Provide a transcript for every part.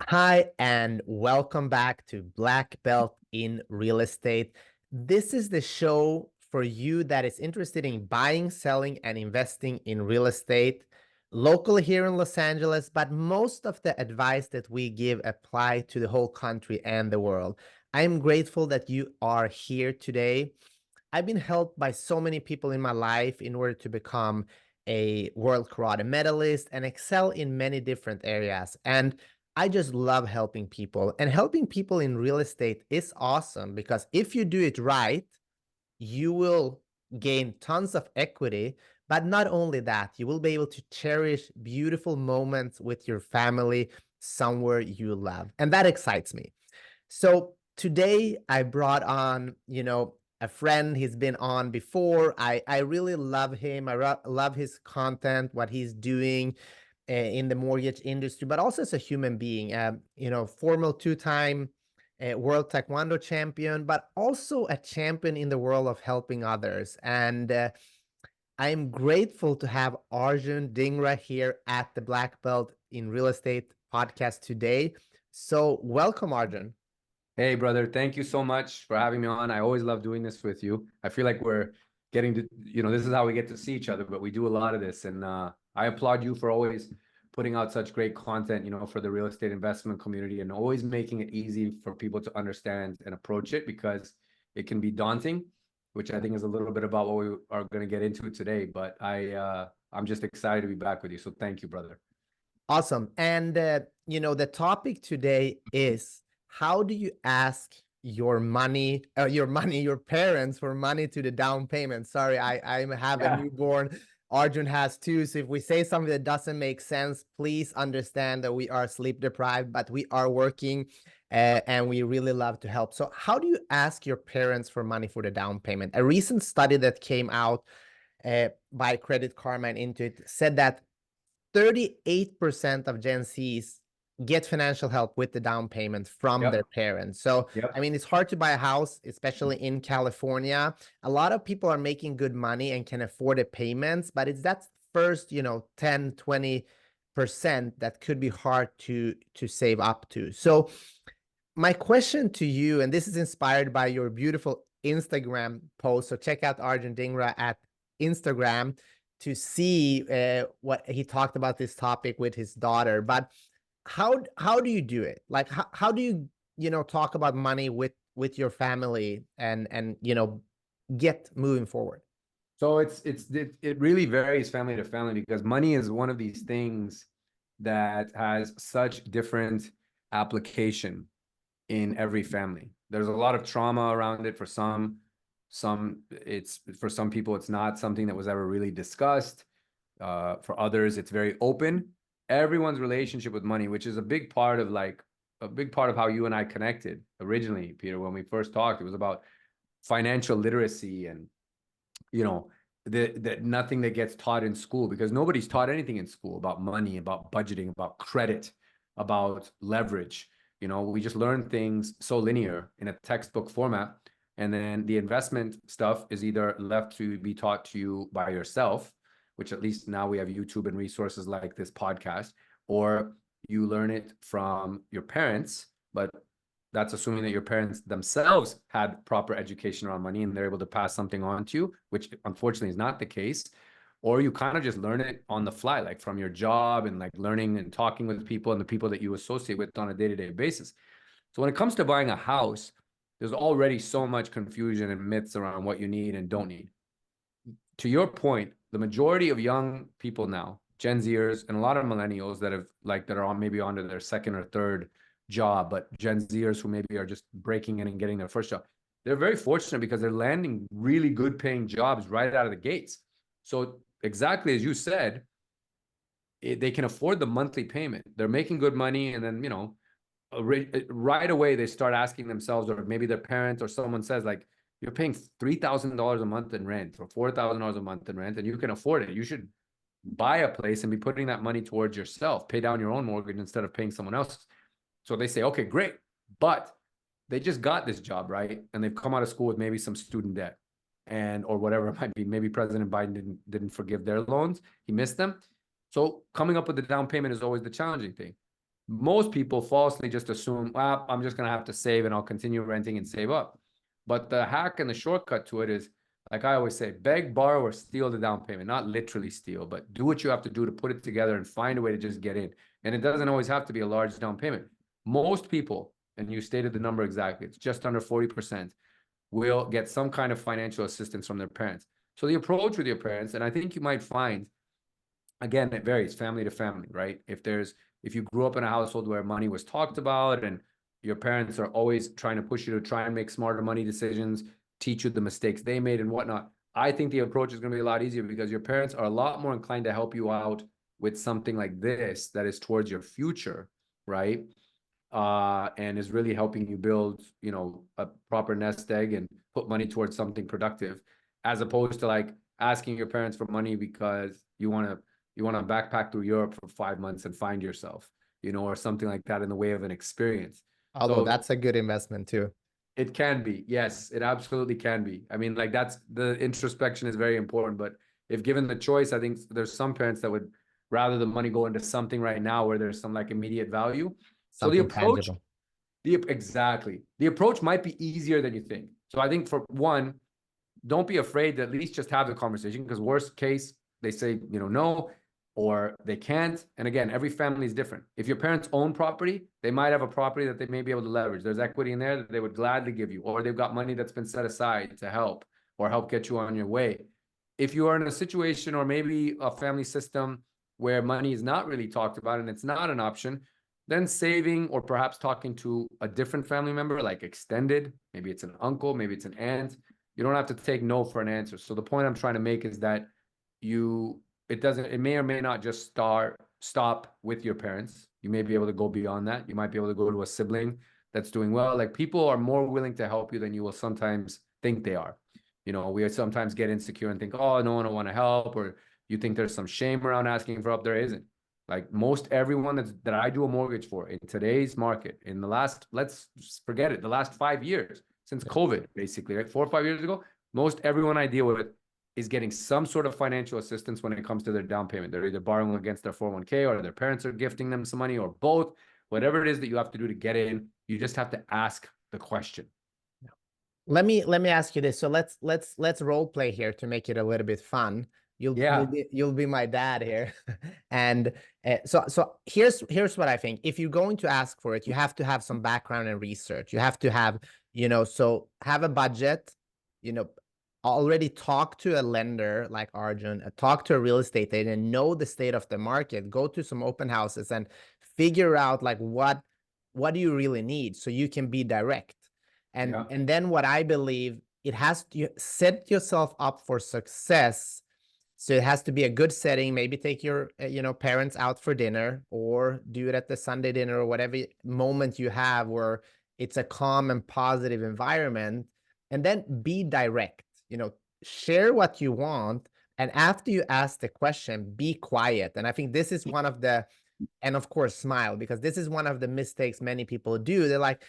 Hi, and welcome back to Black Belt in Real Estate. This is the show for you that is interested in buying, selling, and investing in real estate, locally here in Los Angeles, but most of the advice that we give apply to the whole country and the world. I am grateful that you are here today. I've been helped by so many people in my life in order to become a world karate medalist and excel in many different areas. And I just love helping people. And helping people in real estate is awesome because if you do it right, you will gain tons of equity. But not only that, you will be able to cherish beautiful moments with your family somewhere you love. And that excites me. So today I brought on, a friend. He's been on before. I really love him. I love his content, what he's doing in the mortgage industry, but also as a human being. Former two-time World Taekwondo Champion, but also a champion in the world of helping others. And I'm grateful to have Arjun Dhingra here at the Black Belt in Real Estate podcast today. So welcome, Arjun. Hey, brother, thank you so much for having me on. I always love doing this with you. I feel like we're getting to, this is how we get to see each other, but we do a lot of this. And I applaud you for always putting out such great content, for the real estate investment community and always making it easy for people to understand and approach it because it can be daunting, which I think is a little bit about what we are going to get into today. But I'm just excited to be back with you. So thank you, brother. Awesome. And, the topic today is how do you ask your parents for money to the down payment? Sorry, I have a newborn. Arjun has two. So if we say something that doesn't make sense, please understand that we are sleep deprived, but we are working and we really love to help. So how do you ask your parents for money for the down payment? A recent study that came out by Credit Karma and Intuit said that 38% of Gen Zs get financial help with the down payment from their parents. So, I mean, it's hard to buy a house, especially in California. A lot of people are making good money and can afford the payments, but it's that first, 10, 20% that could be hard to save up to. So my question to you, and this is inspired by your beautiful Instagram post. So check out Arjun Dhingra at Instagram to see what he talked about this topic with his daughter. But how do you do it? Like how do you talk about money with your family and get moving forward? So it really varies family to family because money is one of these things that has such different application in every family. There's a lot of trauma around it for some people it's not something that was ever really discussed. For others it's very open. Everyone's relationship with money, which is a big part of how you and I connected originally, Peter, when we first talked. It was about financial literacy and that nothing that gets taught in school, because nobody's taught anything in school about money, about budgeting, about credit, about leverage. We just learn things so linear in a textbook format. And then the investment stuff is either left to be taught to you by yourself, which at least now we have YouTube and resources like this podcast, or you learn it from your parents, but that's assuming that your parents themselves had proper education around money and they're able to pass something on to you, which unfortunately is not the case. Or you kind of just learn it on the fly, like from your job and like learning and talking with people and the people that you associate with on a day-to-day basis. So when it comes to buying a house, there's already so much confusion and myths around what you need and don't need. To your point, the majority of young people now, Gen Zers and a lot of millennials that are on maybe onto their second or third job, but Gen Zers who maybe are just breaking in and getting their first job, they're very fortunate because they're landing really good paying jobs right out of the gates. So exactly as you said, they can afford the monthly payment. They're making good money, and then right away they start asking themselves, or maybe their parents or someone says, like, you're paying $3,000 a month in rent or $4,000 a month in rent and you can afford it. You should buy a place and be putting that money towards yourself, pay down your own mortgage instead of paying someone else's. So they say, okay, great. But they just got this job, right? And they've come out of school with maybe some student debt or whatever it might be. Maybe President Biden didn't forgive their loans. He missed them. So coming up with the down payment is always the challenging thing. Most people falsely just assume, well, I'm just going to have to save and I'll continue renting and save up. But the hack and the shortcut to it is, like I always say, beg, borrow, or steal the down payment. Not literally steal, but do what you have to do to put it together and find a way to just get in. And it doesn't always have to be a large down payment. Most people, and you stated the number exactly, it's just under 40%, will get some kind of financial assistance from their parents. So the approach with your parents, and I think you might find, again, it varies family to family, right? If you grew up in a household where money was talked about and your parents are always trying to push you to try and make smarter money decisions, teach you the mistakes they made and whatnot, I think the approach is going to be a lot easier because your parents are a lot more inclined to help you out with something like this that is towards your future, right? And is really helping you build, a proper nest egg and put money towards something productive, as opposed to like asking your parents for money because you want to backpack through Europe for 5 months and find yourself, or something like that in the way of an experience. Although So that's a good investment too. it can be, yes, it absolutely can be. I mean, like the introspection is very important, but if given the choice, I think there's some parents that would rather the money go into something right now where there's some like immediate value. So the Something approach, tangible. exactly, the approach might be easier than you think. So I think for one, don't be afraid to at least just have the conversation, because worst case, they say, no, or they can't. And again, every family is different. If your parents own property, they might have a property that they may be able to leverage. There's equity in there that they would gladly give you, or they've got money that's been set aside to help or help get you on your way. If you are in a situation or maybe a family system where money is not really talked about and it's not an option, then saving or perhaps talking to a different family member, like extended, maybe it's an uncle, maybe it's an aunt. You don't have to take no for an answer. So the point I'm trying to make is that it may or may not just stop with your parents. You may be able to go beyond that. You might be able to go to a sibling that's doing well. Like, people are more willing to help you than you will sometimes think they are. We sometimes get insecure and think, oh, no one will want to help, or you think there's some shame around asking for help. There isn't. Like, most everyone that I do a mortgage for in today's market, in the last, let's forget it, the last 5 years, since COVID, basically, right? 4 or 5 years ago, most everyone I deal with is getting some sort of financial assistance when it comes to their down payment. They're either borrowing against their 401k, or their parents are gifting them some money, or both. Whatever it is that you have to do to get in, you just have to ask the question. Let me ask you this. So let's role play here to make it a little bit fun. You'll be my dad here. And so here's what I think. If you're going to ask for it, you have to have some background and research. You have to have, so have a budget, already talk to a lender like Arjun, talk to a real estate agent, know the state of the market, go to some open houses and figure out like what do you really need so you can be direct. And then what I believe, it has to set yourself up for success. So it has to be a good setting. Maybe take your parents out for dinner, or do it at the Sunday dinner, or whatever moment you have where it's a calm and positive environment. And then be direct, share what you want. And after you ask the question, be quiet. And I think this is one of the, and of course, smile, because this is one of the mistakes many people do. They're like,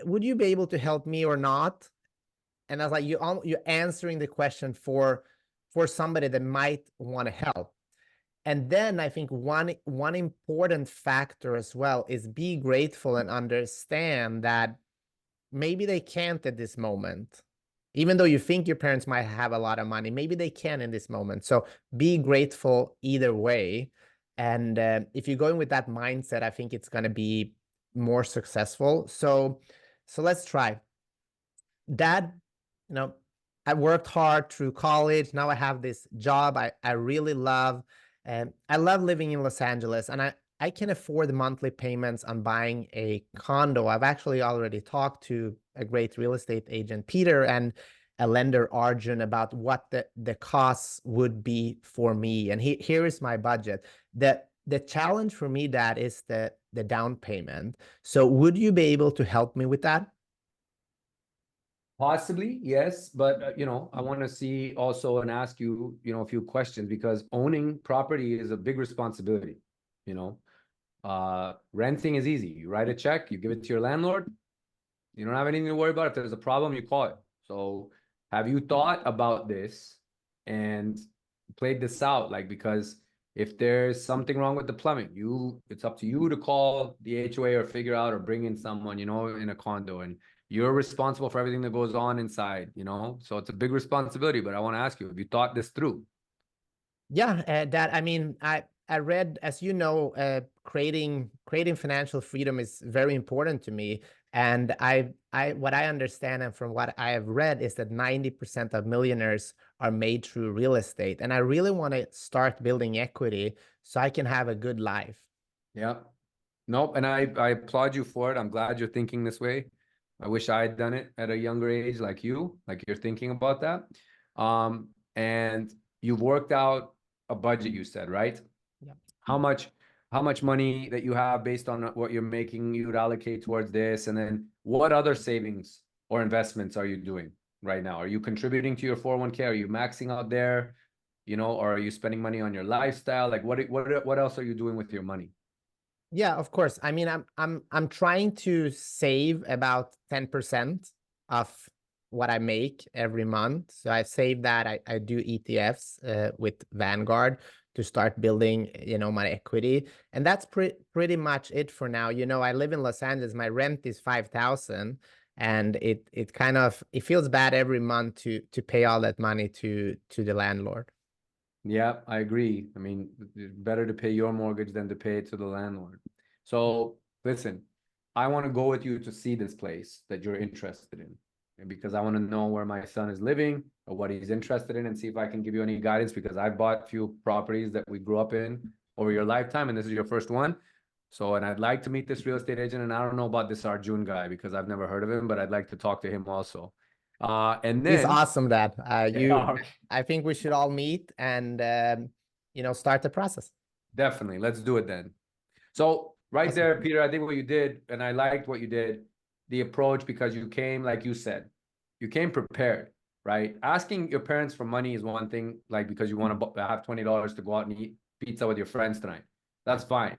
would you be able to help me or not? And I was like, you're answering the question for somebody that might want to help. And then I think one important factor as well is be grateful and understand that maybe they can't at this moment. Even though you think your parents might have a lot of money, maybe they can in this moment. So be grateful either way. And if you're going with that mindset, I think it's going to be more successful. So let's try. Dad, I worked hard through college. Now I have this job I really love. And I love living in Los Angeles, and I can afford monthly payments on buying a condo. I've actually already talked to a great real estate agent, Peter, and a lender, Arjun, about what the costs would be for me. And here is my budget. The challenge for me, Dad, is the down payment. So would you be able to help me with that? Possibly, yes, but I want to see also and ask you, a few questions, because owning property is a big responsibility. Renting is easy. You write a check, you give it to your landlord. You don't have anything to worry about. If there's a problem, you call it. So have you thought about this and played this out? Like, because If there's something wrong with the plumbing, it's up to you to call the HOA or figure out or bring in someone, you know, in a condo, and you're responsible for everything that goes on inside, you know? So it's a big responsibility, but I want to ask you, have you thought this through? Yeah, that I mean, I read, as you know, creating financial freedom is very important to me, and I what I understand and from what I have read is that 90% of millionaires are made through real estate, and I really want to start building equity so I can have a good life. Yeah. Nope. And I applaud you for it. I'm glad you're thinking this way. I wish I had done it at a younger age like you, like you're thinking about that. And you've worked out a budget, you said, right? Yeah. How much how much money that you have based on what you're making, you would allocate towards this. And then what other savings or investments are you doing right now? Are you contributing to your 401k? Are you maxing out there? You know, or are you spending money on your lifestyle? Like what else are you doing with your money? Yeah, of course. I mean, I'm trying to save about 10% of what I make every month. So I save that. I do ETFs with Vanguard to start building, you know, my equity. And that's pretty much it for now. You know, I live in Los Angeles. My rent is 5,000, and it kind of it feels bad every month to pay all that money to the landlord. Yeah, I agree. I mean, it's better to pay your mortgage than to pay it to the landlord. So listen, I want to go with you to see this place that you're interested in. And because I want to know where my son is living or what he's interested in and see if I can give you any guidance because I've bought a few properties that we grew up in over your lifetime and this is your first one. So, and I'd like to meet this real estate agent and I don't know about this Arjun guy because I've never heard of him, but I'd like to talk to him also. And He's then, awesome, Dad. yeah, okay. I think we should all meet and you know, start the process. Definitely. Let's do it then. So right Awesome. there, Peter, I think what you did, and I liked what you did, the approach, because you came, like you said, you came prepared, right? Asking your parents for money is one thing, like because you want to have $20 to go out and eat pizza with your friends tonight. That's fine.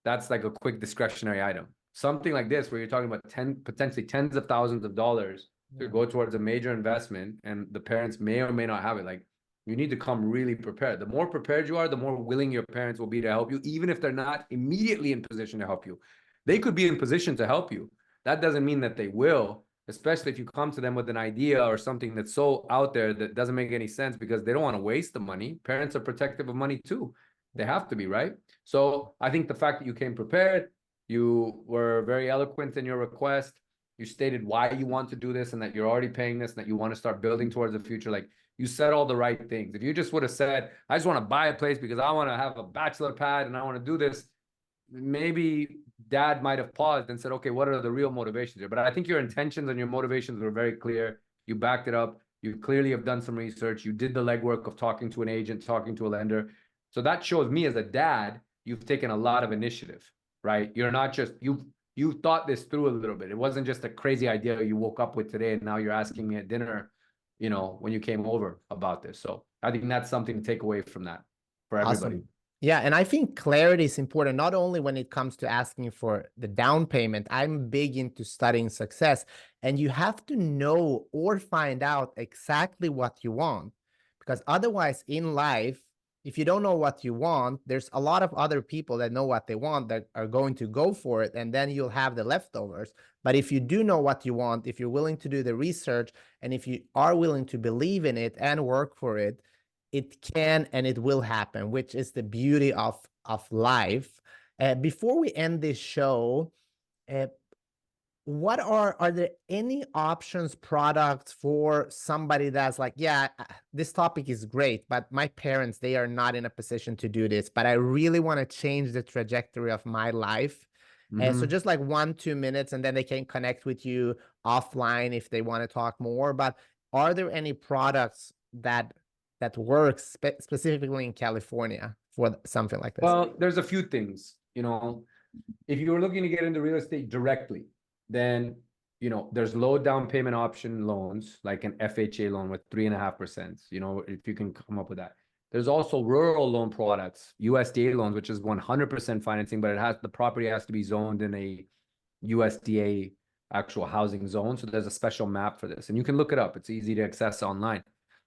That's like a quick discretionary item. Something like this, where you're talking about potentially tens of thousands of dollars to Yeah. go towards a major investment, and the parents may or may not have it. Like you need to come really prepared. The more prepared you are, the more willing your parents will be to help you, even if they're not immediately in position to help you. They could be in position to help you. That doesn't mean that they will, especially if you come to them with an idea or something that's so out there that doesn't make any sense because they don't want to waste the money. Parents are protective of money too. They have to be, right? So I think the fact that you came prepared, you were very eloquent in your request, you stated why you want to do this and that you're already paying this and that you want to start building towards the future. Like you said all the right things. If you just would have said, I just want to buy a place because I want to have a bachelor pad and I want to do this, maybe dad might have paused and said, okay, what are the real motivations here? But I think your intentions and your motivations were very clear. You backed it up. You clearly have done some research. You did the legwork of talking to an agent, talking to a lender. So that shows me as a dad, you've taken a lot of initiative, right? You're not just, you thought this through a little bit. It wasn't just a crazy idea you woke up with today and now you're asking me at dinner, you know, when you came over about this. So I think that's something to take away from that for everybody. Awesome. Yeah, and I think clarity is important, not only when it comes to asking for the down payment. I'm big into studying success, and you have to know or find out exactly what you want. Because otherwise, in life, if you don't know what you want, there's a lot of other people that know what they want that are going to go for it, and then you'll have the leftovers. But if you do know what you want, if you're willing to do the research, and if you are willing to believe in it and work for it, it can and it will happen, which is the beauty of life. Before we end this show, uh, what are there any options, products for somebody that's like, yeah, this topic is great, but my parents, they are not in a position to do this, but I really want to change the trajectory of my life. So just like 1-2 minutes, and then they can connect with you offline if they want to talk more. But are there any products that works specifically in California for something like this? Well, there's a few things, you know, if you were looking to get into real estate directly, then, you know, there's low down payment option loans, like an FHA loan with 3.5%, you know, if you can come up with that. There's also rural loan products, USDA loans, which is 100% financing, but the property has to be zoned in a USDA actual housing zone. So there's a special map for this and you can look it up. It's easy to access online.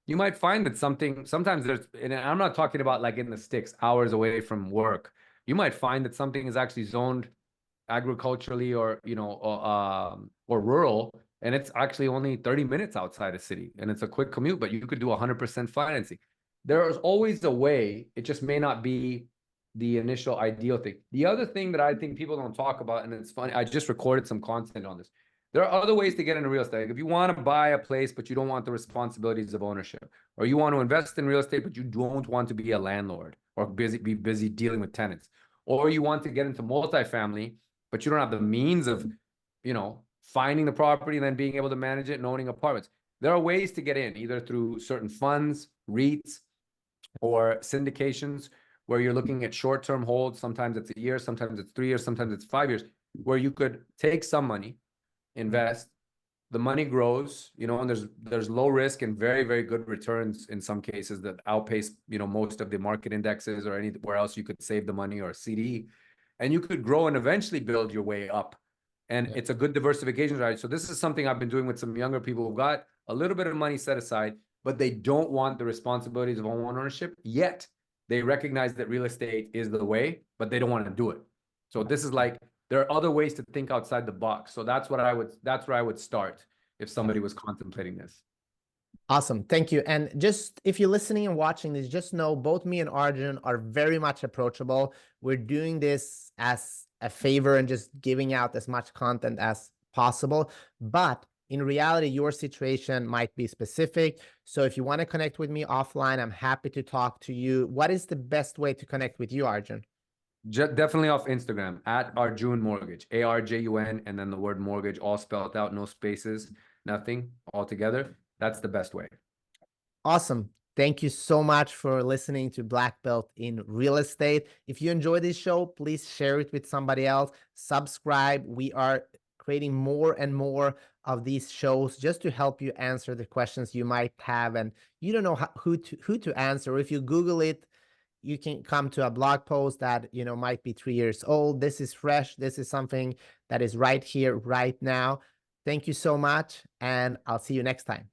you might find that sometimes there's, and I'm not talking about like in the sticks, hours away from work. You might find that something is actually zoned agriculturally or, or rural, and it's actually only 30 minutes outside a city, and it's a quick commute, but you could do 100% financing. There is always a way. It just may not be the initial ideal thing. The other thing that I think people don't talk about, and it's funny, I just recorded some content on this. There are other ways to get into real estate. If you want to buy a place, but you don't want the responsibilities of ownership, or you want to invest in real estate, but you don't want to be a landlord or be busy dealing with tenants, or you want to get into multifamily, but you don't have the means of, finding the property and then being able to manage it and owning apartments. There are ways to get in, either through certain funds, REITs, or syndications, where you're looking at short-term holds. Sometimes it's a year, sometimes it's 3 years, sometimes it's 5 years, where you could take some money, invest, the money grows, and there's low risk and very, very good returns in some cases that outpace, most of the market indexes or anywhere else you could save the money, or a CD, and you could grow and eventually build your way up. And it's a good diversification, right? So this is something I've been doing with some younger people who've got a little bit of money set aside, but they don't want the responsibilities of home ownership yet. They recognize that real estate is the way, but they don't want to do it. So this is like, there are other ways to think outside the box. So that's where I would start if somebody was contemplating this. Awesome. Thank you. And just if you're listening and watching this, just know both me and Arjun are very much approachable. We're doing this as a favor and just giving out as much content as possible. But in reality, your situation might be specific. So if you want to connect with me offline, I'm happy to talk to you. What is the best way to connect with you, Arjun? Definitely off Instagram at Arjun Mortgage, ARJUN, and then the word mortgage, all spelled out, no spaces, nothing, all together. That's the best way. Awesome. Thank you so much for listening to Black Belt in Real Estate. If you enjoy this show, please share it with somebody else. Subscribe. We are creating more and more of these shows just to help you answer the questions you might have, and you don't know who to answer. If you Google it, you can come to a blog post that might be 3 years old. This is fresh. This is something that is right here, right now. Thank you so much, and I'll see you next time.